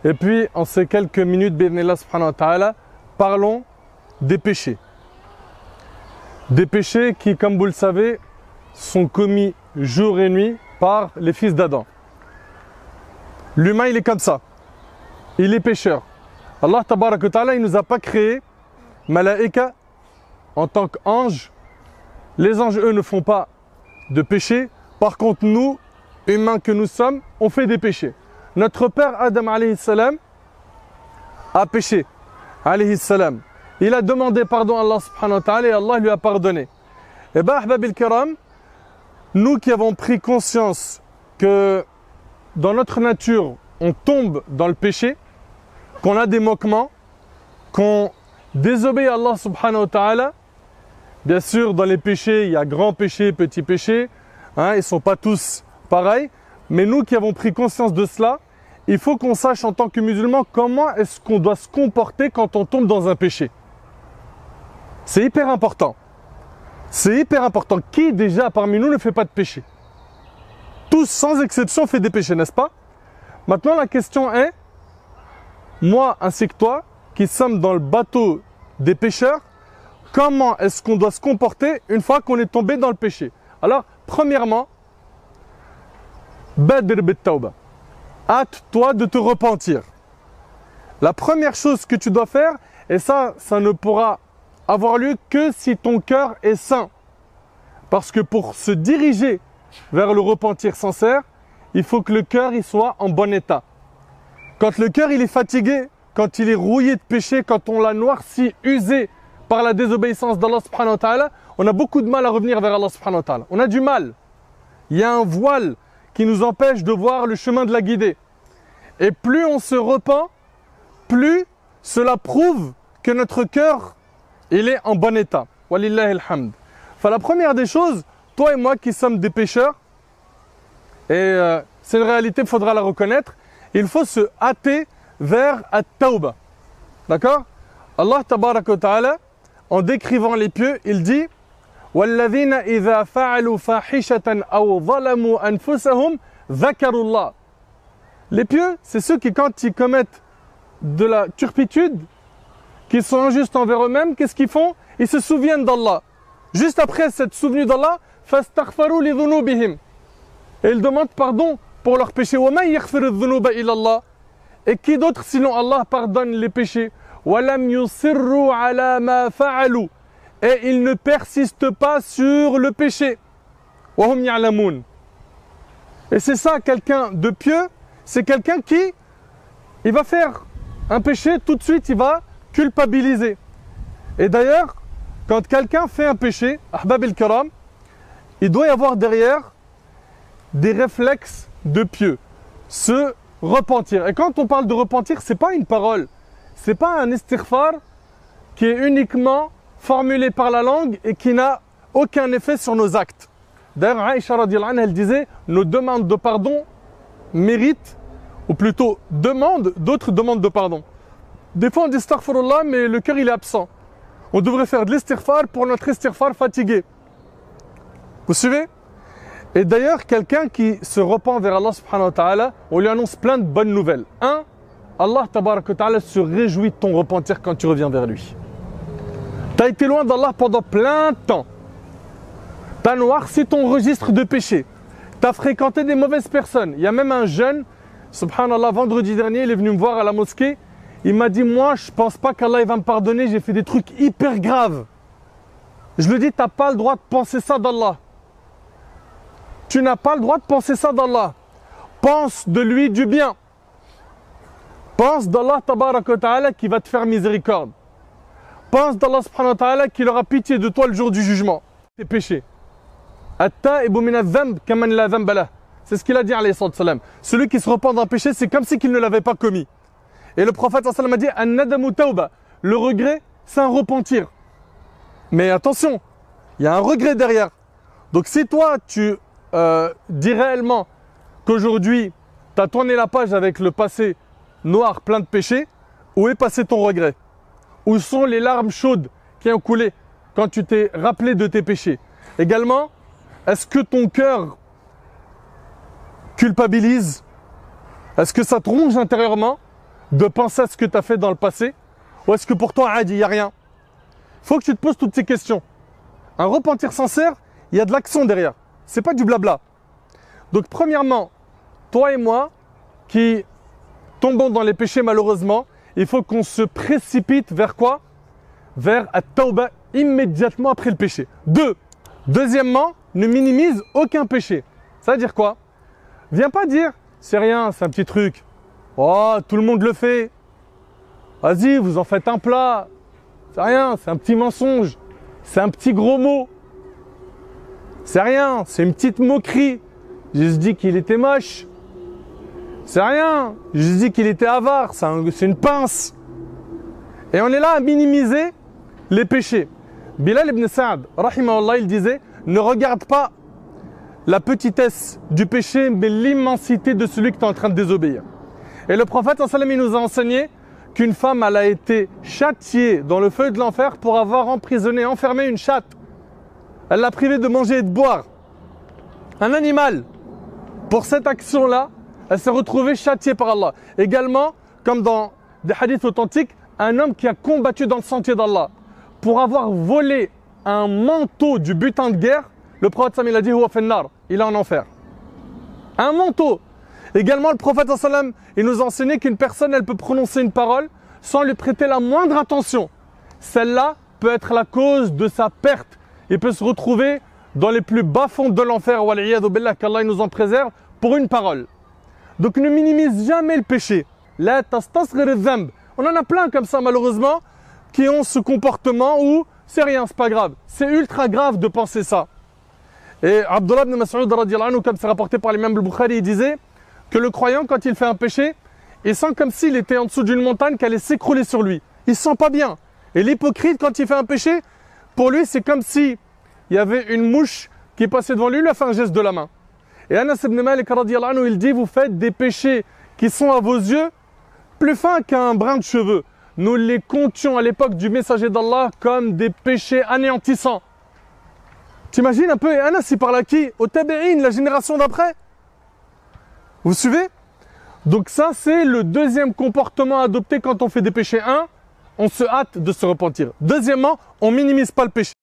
Et puis, en ces quelques minutes, bi'idhnillah subhanahu wa ta'ala, parlons des péchés. Des péchés qui, comme vous le savez, sont commis jour et nuit par les fils d'Adam. L'humain, il est comme ça. Il est pécheur. Allah tabarak wa ta'ala, il ne nous a pas créé malaïka en tant qu'ange. Les anges, eux, ne font pas de péché. Par contre, nous, humains que nous sommes, on fait des péchés. Notre père Adam alayhi salam a péché. Alayhi salam. Il a demandé pardon à Allah subhanahu wa ta'ala et Allah lui a pardonné. Et bien, ahbab al-kiram, nous qui avons pris conscience que dans notre nature, on tombe dans le péché, qu'on a des moquements, qu'on désobéit à Allah subhanahu wa ta'ala. Bien sûr, dans les péchés, il y a grand péché, petit péché. Hein, ils ne sont pas tous pareils. Mais nous qui avons pris conscience de cela, il faut qu'on sache en tant que musulmans comment est-ce qu'on doit se comporter quand on tombe dans un péché. C'est hyper important. C'est hyper important. Qui déjà parmi nous ne fait pas de péché? Tous, sans exception, font des péchés, n'est-ce pas? Maintenant, la question est, moi ainsi que toi, qui sommes dans le bateau des pécheurs, comment est-ce qu'on doit se comporter une fois qu'on est tombé dans le péché? Alors, premièrement, Badir bit tawba. Hâte-toi de te repentir. La première chose que tu dois faire, et ça ne pourra avoir lieu que si ton cœur est sain. Parce que pour se diriger vers le repentir sincère, il faut que le cœur il soit en bon état. Quand le cœur il est fatigué, quand il est rouillé de péché, quand on l'a noirci, usé par la désobéissance d'Allah subhanahu wa ta'ala, on a beaucoup de mal à revenir vers Allah subhanahu wa ta'ala. On a du mal. Il y a un voile qui nous empêche de voir le chemin de la guidée. Et plus on se repent, plus cela prouve que notre cœur, il est en bon état. Walillahi alhamd. Enfin, la première des choses, toi et moi qui sommes des pécheurs, et c'est une réalité, il faudra la reconnaître, il faut se hâter vers at-tawba. D'accord? Allah tabarak wa ta'ala, en décrivant les pieux, il dit وَالَّذِينَ إِذَا فَعَلُوا فَاحِشَةً أَوْ ظَلَمُوا أَنفُسَهُمْ ذَكَرُوا اللَّهَ. Les pieux, c'est ceux qui, quand ils commettent de la turpitude, qui sont injustes envers eux-mêmes, qu'est-ce qu'ils font? Ils se souviennent d'Allah. Juste après s'être souvenus d'Allah, فَاسْتَغْفَرُوا لِذُنُوبِهِمْ. Et ils demandent pardon pour leurs péchés. وَمَنْ يَغْفِرُ الذُّنُوبَ إِلَّا اللَّهِ. Et qui d'autre sinon Allah pardonne les péchés? وَلَمْ يُصِرُّوا عَلَى مَا فَعَلُوا. Et ils ne persistent pas sur le péché. وَهُمْ يَعْلَمُونَ. Et c'est ça, quelqu'un de pieux, c'est quelqu'un qui, il va faire un péché, tout de suite il va culpabiliser. Et d'ailleurs, quand quelqu'un fait un péché, ahbab al-kiram, il doit y avoir derrière des réflexes de pieux. Se repentir. Et quand on parle de repentir, c'est pas une parole. C'est pas un istighfar qui est uniquement formulé par la langue et qui n'a aucun effet sur nos actes. D'ailleurs, Aïcha radhiyallahu anha, elle disait, nos demandes de pardon méritent, ou plutôt demandent, d'autres demandes de pardon. Des fois on dit astaghfirullah, mais le cœur il est absent. On devrait faire de l'istighfar pour notre istighfar fatigué. Vous suivez? Et d'ailleurs, quelqu'un qui se repent vers Allah subhanahu wa ta'ala, on lui annonce plein de bonnes nouvelles. Un, Allah tabarak wa ta'ala se réjouit de ton repentir quand tu reviens vers lui. Tu as été loin d'Allah pendant plein de temps. Tu as noirci ton registre de péché. Tu as fréquenté des mauvaises personnes. Il y a même un jeune, subhanallah, vendredi dernier, il est venu me voir à la mosquée. Il m'a dit, moi, je ne pense pas qu'Allah va me pardonner, j'ai fait des trucs hyper graves. Je lui dis, tu n'as pas le droit de penser ça d'Allah. Tu n'as pas le droit de penser ça d'Allah. Pense de lui du bien. Pense d'Allah tabarak wa ta'ala qui va te faire miséricorde. Pense d'Allah subhanahu wa ta'ala qu'il aura pitié de toi le jour du jugement. Tes péchés. C'est ce qu'il a dit alayhi salam. Celui qui se repent d'un péché, c'est comme si qu'il ne l'avait pas commis. Et le prophète sallam a dit An-nadamu tawba. Le regret, c'est un repentir. Mais attention, il y a un regret derrière. Donc si toi, tu dis réellement qu'aujourd'hui, tu as tourné la page avec le passé noir plein de péchés, où est passé ton regret? Où sont les larmes chaudes qui ont coulé quand tu t'es rappelé de tes péchés? Également, est-ce que ton cœur culpabilise? Est-ce que ça te ronge intérieurement? de penser à ce que tu as fait dans le passé? Ou est-ce que pour toi, il n'y a rien? Il faut que tu te poses toutes ces questions. Un repentir sincère, il y a de l'action derrière. Ce n'est pas du blabla. Donc premièrement, toi et moi, qui tombons dans les péchés malheureusement, il faut qu'on se précipite vers quoi? Vers at-tawba immédiatement après le péché. Deuxièmement, ne minimise aucun péché. Ça veut dire quoi? Viens pas dire, c'est rien, c'est un petit truc. Oh, tout le monde le fait. Vas-y, vous en faites un plat. C'est rien, c'est un petit mensonge. C'est un petit gros mot. C'est rien, c'est une petite moquerie. J'ai juste dit qu'il était moche. C'est rien, j'ai juste dit qu'il était avare. C'est une pince. Et on est là à minimiser les péchés. Bilal ibn Sa'd, rahimahullah, il disait, ne regarde pas la petitesse du péché, mais l'immensité de celui que tu es en train de désobéir. Et le prophète, il nous a enseigné qu'une femme, elle a été châtiée dans le feu de l'enfer pour avoir emprisonné, enfermé une chatte. Elle l'a privée de manger et de boire. Un animal. Pour cette action-là, elle s'est retrouvée châtiée par Allah. Également, comme dans des hadiths authentiques, un homme qui a combattu dans le sentier d'Allah pour avoir volé un manteau du butin de guerre, le prophète il a dit il est en enfer. Un manteau. Également, le prophète il nous a enseigné qu'une personne elle peut prononcer une parole sans lui prêter la moindre attention. Celle-là peut être la cause de sa perte. Il peut se retrouver dans les plus bas fonds de l'enfer, qu'Allah nous en préserve, pour une parole. Donc ne minimise jamais le péché. On en a plein comme ça malheureusement qui ont ce comportement où c'est rien, c'est pas grave. C'est ultra grave de penser ça. Et Abdullah ibn Mas'ud radiyallahu anhu, comme c'est rapporté par l'imam al-Bukhari, il disait que le croyant, quand il fait un péché, il sent comme s'il était en dessous d'une montagne qui allait s'écrouler sur lui. Il se sent pas bien. Et l'hypocrite, quand il fait un péché, pour lui, c'est comme si il y avait une mouche qui passait devant lui, il a fait un geste de la main. Et Anas ibn Malik radiyallahu anhu, il dit, vous faites des péchés qui sont à vos yeux plus fins qu'un brin de cheveux. Nous les comptions à l'époque du messager d'Allah comme des péchés anéantissants. T'imagines un peu, Anas il parle à qui? Au Tabi'in, la génération d'après. Vous suivez? Donc ça c'est le deuxième comportement à adopter quand on fait des péchés. Un, on se hâte de se repentir. Deuxièmement, on minimise pas le péché.